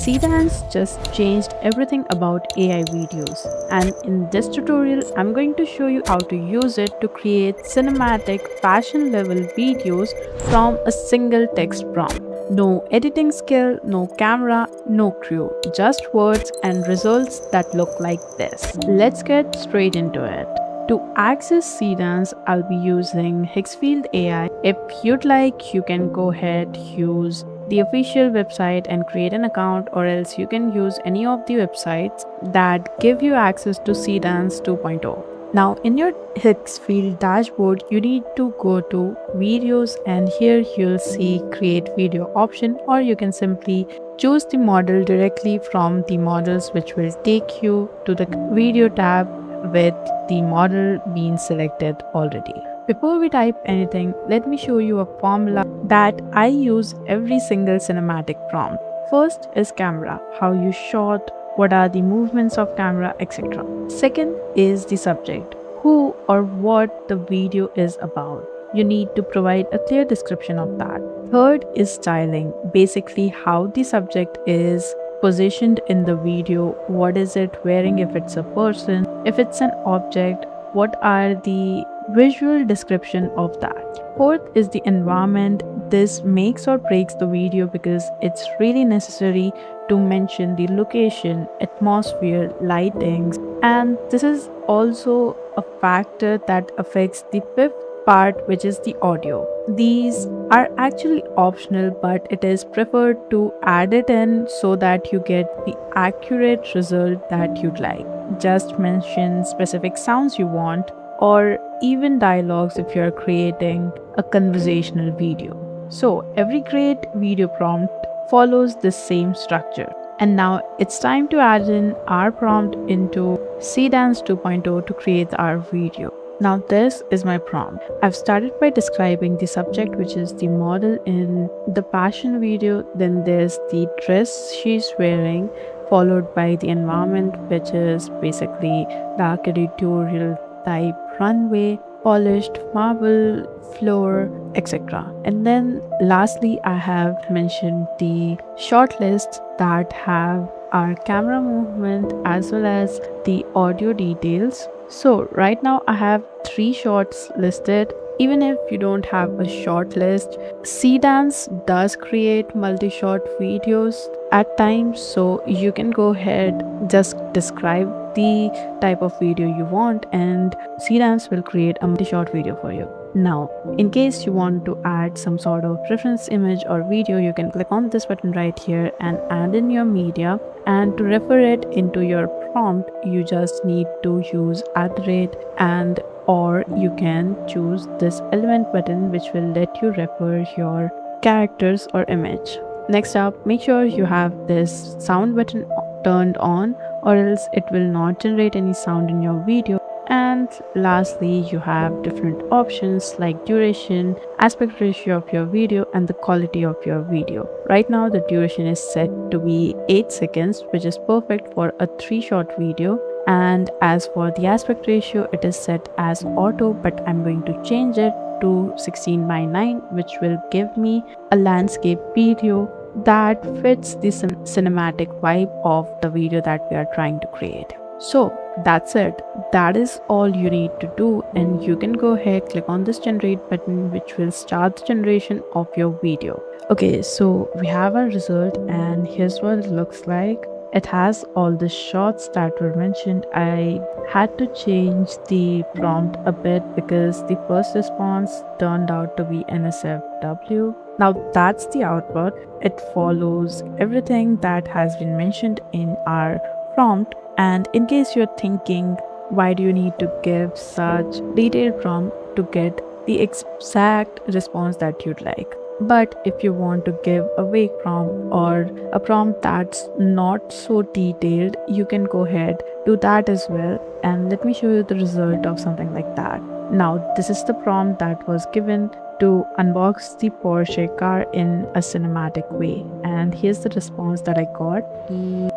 Seedance just changed everything about AI videos, and in this tutorial, I'm going to show you how to use it to create cinematic, fashion level videos from a single text prompt. No editing skill, no camera, no crew, just words and results that look like this. Let's get straight into it. To access Seedance, I'll be using Higgsfield AI. If you'd like, you can go ahead, use the official website and create an account, or else you can use any of the websites that give you access to Seedance 2.0. Now, in your Higgsfield dashboard, you need to go to videos, and here you'll see create video option, or you can simply choose the model directly from the models, which will take you to the video tab with the model being selected already. Before we type anything, let me show you a formula that I use every single cinematic prompt. First is camera, how you shot, what are the movements of camera, etc. Second is the subject, who or what the video is about. You need to provide a clear description of that. Third is styling, basically how the subject is positioned in the video, what is it wearing, if it's a person, if it's an object, what are the visual description of that. Fourth is the environment. This makes or breaks the video because it's really necessary to mention the location, atmosphere, lightings, and this is also a factor that affects the fifth part, which is the audio. These are actually optional, but it is preferred to add it in so that you get the accurate result that you'd like. Just mention specific sounds you want, or even dialogues if you're creating a conversational video. So every great video prompt follows the same structure. And now it's time to add in our prompt into Seedance 2.0 to create our video. Now this is my prompt. I've started by describing the subject, which is the model in the fashion video. Then there's the dress she's wearing, followed by the environment, which is basically the architectural type runway, polished marble floor, etc. And then lastly, I have mentioned the short lists that have our camera movement as well as the audio details. So right now I have 3 shots listed. Even if you don't have a short list, Seedance does create multi-shot videos at times, so you can go ahead, just describe the type of video you want and Seedance will create a multi-shot video for you. Now, in case you want to add some sort of reference image or video, you can click on this button right here and add in your media, and to refer it into your prompt, you just need to use @ and or you can choose this element button, which will let you refer your characters or image. Next up, make sure you have this sound button turned on, or else it will not generate any sound in your video. And lastly, you have different options like duration, aspect ratio of your video, and the quality of your video. Right now the duration is set to be 8 seconds, which is perfect for a 3-shot video. And as for the aspect ratio, it is set as auto, but I'm going to change it to 16:9, which will give me a landscape video that fits the cinematic vibe of the video that we are trying to create. So that's it. That is all you need to do, and you can go ahead, click on this generate button, which will start the generation of your video. Okay, so we have our result, and here's what it looks like. It has all the shots that were mentioned. I had to change the prompt a bit because the first response turned out to be NSFW. Now that's the output. It follows everything that has been mentioned in our prompt. And in case you're thinking, why do you need to give such detailed prompt to get the exact response that you'd like? But if you want to give a vague prompt or a prompt that's not so detailed, you can go ahead, do that as well. And let me show you the result of something like that. Now, this is the prompt that was given to unbox the Porsche car in a cinematic way. And here's the response that I got.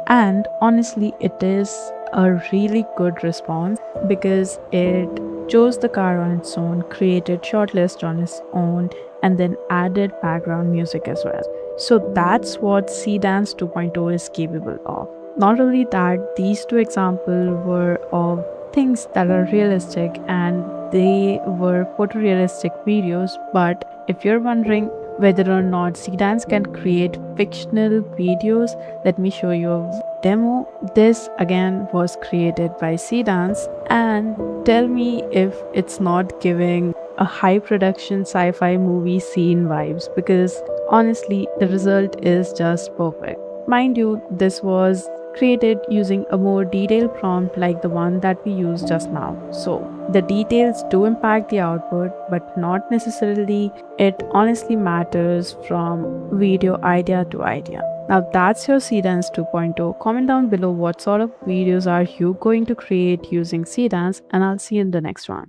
And honestly, it is a really good response because it chose the car on its own, created shortlist on its own, and then added background music as well. So that's what Seedance 2.0 is capable of. Not only that, these two examples were of things that are realistic and they were photorealistic videos, but if you're wondering whether or not Seedance can create fictional videos, let me show you a demo. This again was created by Seedance, and tell me if it's not giving a high production sci-fi movie scene vibes, because honestly the result is just perfect. Mind you, this was created using a more detailed prompt like the one that we used just now. So the details do impact the output, but not necessarily. It honestly matters from video idea to idea. Now that's your Seedance 2.0. Comment down below what sort of videos are you going to create using Seedance, and I'll see you in the next one.